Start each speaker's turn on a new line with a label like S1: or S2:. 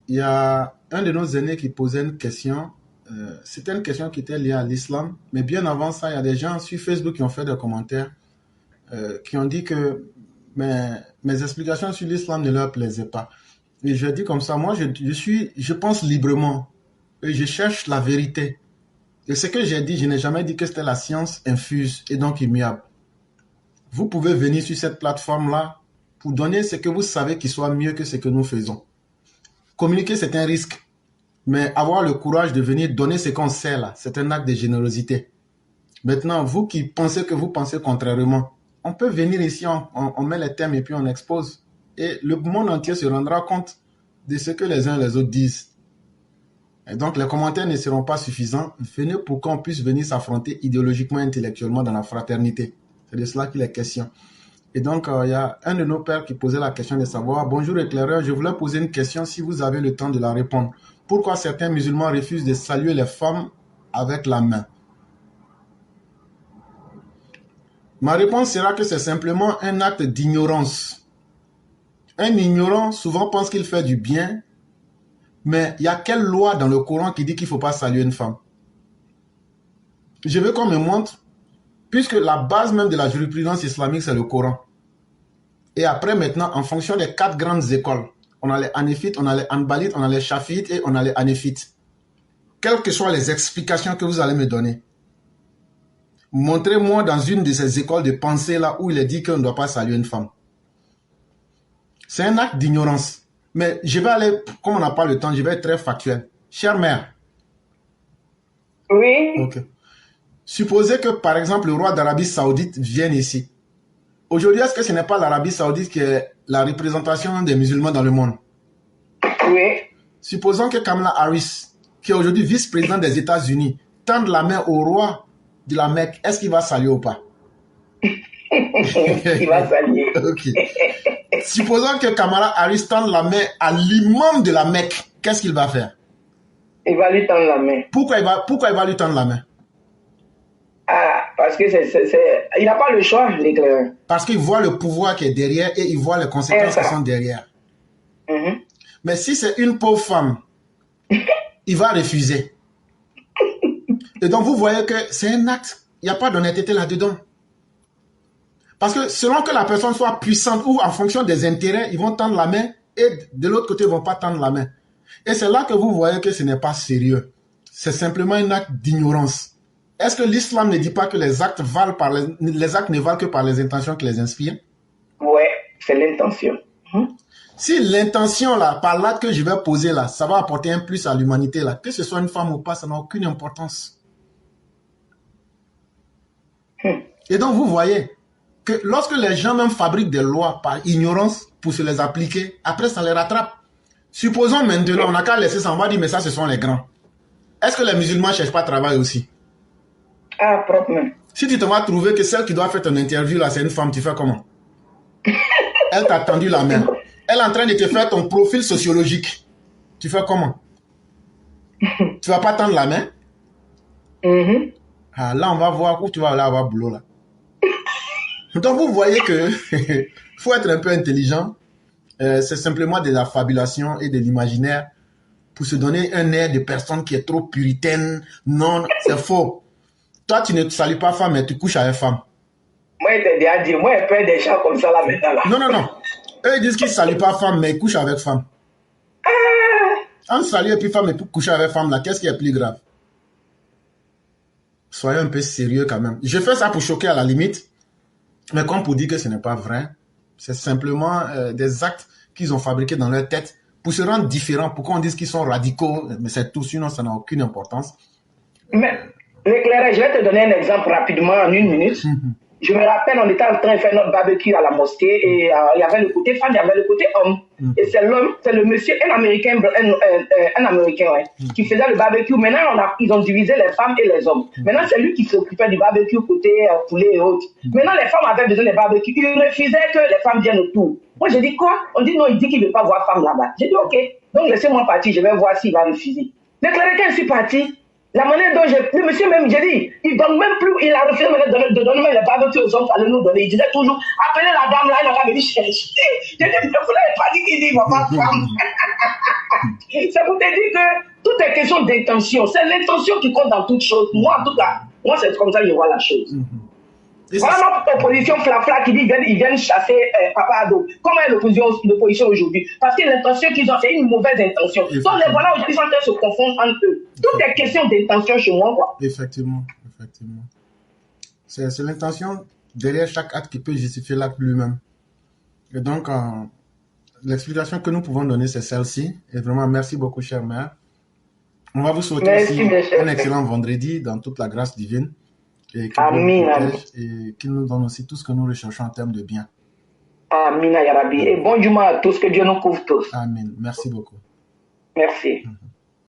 S1: il y a un de nos aînés qui posait une question. C'était une question qui était liée à l'islam. Mais bien avant ça, il y a des gens sur Facebook qui ont fait des commentaires, qui ont dit que mes explications sur l'islam ne leur plaisaient pas. Et je dis comme ça, moi, je pense librement et je cherche la vérité. Et ce que j'ai dit, je n'ai jamais dit que c'était la science infuse et donc immuable. Vous pouvez venir sur cette plateforme-là pour donner ce que vous savez qui soit mieux que ce que nous faisons. Communiquer, c'est un risque. Mais avoir le courage de venir donner ce qu'on sait là, c'est un acte de générosité. Maintenant, vous qui pensez que vous pensez contrairement, on peut venir ici, on met les thèmes et puis on expose. Et le monde entier se rendra compte de ce que les uns et les autres disent. Et donc, les commentaires ne seront pas suffisants. Venez pour qu'on puisse venir s'affronter idéologiquement, intellectuellement dans la fraternité. C'est de cela qu'il est question. Et donc, il y a un de nos pères qui posait la question de savoir, bonjour éclaireur, je voulais poser une question si vous avez le temps de la répondre. Pourquoi certains musulmans refusent de saluer les femmes avec la main? Ma réponse sera que c'est simplement un acte d'ignorance. Un ignorant souvent pense qu'il fait du bien, mais il y a quelle loi dans le Coran qui dit qu'il ne faut pas saluer une femme? Je veux qu'on me montre, puisque la base même de la jurisprudence islamique, c'est le Coran. Et après, maintenant, en fonction des 4 grandes écoles, on a les Hanéfites, on a les Hanbalites, on a les Chafiites et on a les Hanéfites. Quelles que soient les explications que vous allez me donner, montrez-moi dans une de ces écoles de pensée là où il est dit qu'on ne doit pas saluer une femme. C'est un acte d'ignorance. Mais je vais aller, comme on n'a pas le temps, je vais être très factuel. Chère mère.
S2: Oui.
S1: Ok. Supposez que, par exemple, le roi d'Arabie Saoudite vienne ici. Aujourd'hui, est-ce que ce n'est pas l'Arabie Saoudite qui est la représentation des musulmans dans le monde?
S2: Oui.
S1: Supposons que Kamala Harris, qui est aujourd'hui vice-présidente des États-Unis, tende la main au roi de la Mecque. Est-ce qu'il va saluer ou pas?
S2: Il va saluer.
S1: Ok. Supposons que Kamala Harris tende la main à l'imam de la Mecque. Qu'est-ce qu'il va faire?
S2: Il va lui tendre la main.
S1: Pourquoi il va lui tendre la main?
S2: Ah, parce que il n'a pas le choix, l'éclaireur.
S1: Parce qu'il voit le pouvoir qui est derrière et il voit les conséquences qui sont derrière. Mais si c'est une pauvre femme, il va refuser. Et donc vous voyez que c'est un acte. Il n'y a pas d'honnêteté là-dedans. Parce que selon que la personne soit puissante ou en fonction des intérêts, ils vont tendre la main et de l'autre côté, ils ne vont pas tendre la main. Et c'est là que vous voyez que ce n'est pas sérieux. C'est simplement un acte d'ignorance. Est-ce que l'islam ne dit pas que les actes ne valent que par les intentions qui les inspirent?
S2: Ouais, c'est l'intention.
S1: Si l'intention, là, par l'acte que je vais poser, là, ça va apporter un plus à l'humanité, là, que ce soit une femme ou pas, ça n'a aucune importance. Et donc, vous voyez que lorsque les gens même fabriquent des lois par ignorance pour se les appliquer, après, ça les rattrape. Supposons maintenant, on n'a qu'à laisser ça, on va dire, mais ça, ce sont les grands. Est-ce que les musulmans ne cherchent pas de travail aussi?
S2: Ah, proprement.
S1: Si tu te vas trouver que celle qui doit faire ton interview, là, c'est une femme, tu fais comment? Elle t'a tendu la main. Elle est en train de te faire ton profil sociologique. Tu fais comment? Tu vas pas tendre la main? Ah, là, on va voir où tu vas aller avoir boulot, là. Donc, vous voyez que faut être un peu intelligent. C'est simplement de la fabulation et de l'imaginaire pour se donner un air de personne qui est trop puritaine. Non, c'est faux. Toi, tu ne salues pas femme, mais tu couches avec femme.
S2: Moi, je t'ai déjà dit, moi, je perds des gens comme ça là maintenant. Là.
S1: Non. Eux, ils disent qu'ils ne saluent pas femme, mais ils couchent avec femme. On salue et puis femme et puis coucher avec femme, là, qu'est-ce qui est plus grave? Soyez un peu sérieux quand même. Je fais ça pour choquer à la limite, mais comme pour dire que ce n'est pas vrai, c'est simplement des actes qu'ils ont fabriqués dans leur tête pour se rendre différents. Pourquoi on dit qu'ils sont radicaux? Mais c'est tout, sinon ça n'a aucune importance.
S2: Mais, l'éclaireur, je vais te donner un exemple rapidement en 1 minute. Je me rappelle, on était en train de faire notre barbecue à la mosquée et il y avait le côté femme, il y avait le côté homme. Et c'est l'homme, c'est le monsieur, un Américain, ouais, qui faisait le barbecue. Maintenant, ils ont divisé les femmes et les hommes. Maintenant, c'est lui qui s'occupait du barbecue côté poulet et autres. Maintenant, les femmes avaient besoin des barbecues. Il refusait que les femmes viennent autour. Moi, je dis quoi? On dit non, il dit qu'il ne veut pas voir femme là-bas. J'ai dit ok, donc laissez-moi partir, je vais voir s'il va refuser. L'éclaireur, quand je suis parti, La manière dont le monsieur même, j'ai dit, il donne même plus, il a refusé de donner même les barbecues aux hommes, fallait nous donner. Il disait toujours, appelez la dame là, elle va venir chercher. J'ai dit, vous n'avez pas dit qu'il dit, il va pas femme. C'est pour te dire que tout est question d'intention. C'est l'intention qui compte dans toute chose. Moi, en tout cas, moi, c'est comme ça que je vois la chose. Voilà notre opposition flafla qui dit qu'ils viennent chasser Papa Ado. Comment est l'opposition aujourd'hui? Parce que l'intention qu'ils ont, c'est une mauvaise intention. Donc les voilà aujourd'hui sont en train de se confondre entre eux. Tout est question d'intention chez moi, quoi.
S1: Effectivement, effectivement. C'est l'intention derrière chaque acte qui peut justifier l'acte lui-même. Et donc, l'explication que nous pouvons donner, c'est celle-ci. Et vraiment, merci beaucoup, chère mère. On va vous souhaiter aussi un excellent vendredi dans toute la grâce divine. Et qu'il nous protège et qu'il nous donne aussi tout ce que nous recherchons en termes de bien.
S2: Amen, ya Rabbi. Et bon Juma à tous, que Dieu nous couvre tous.
S1: Amen. Merci beaucoup.
S2: Merci.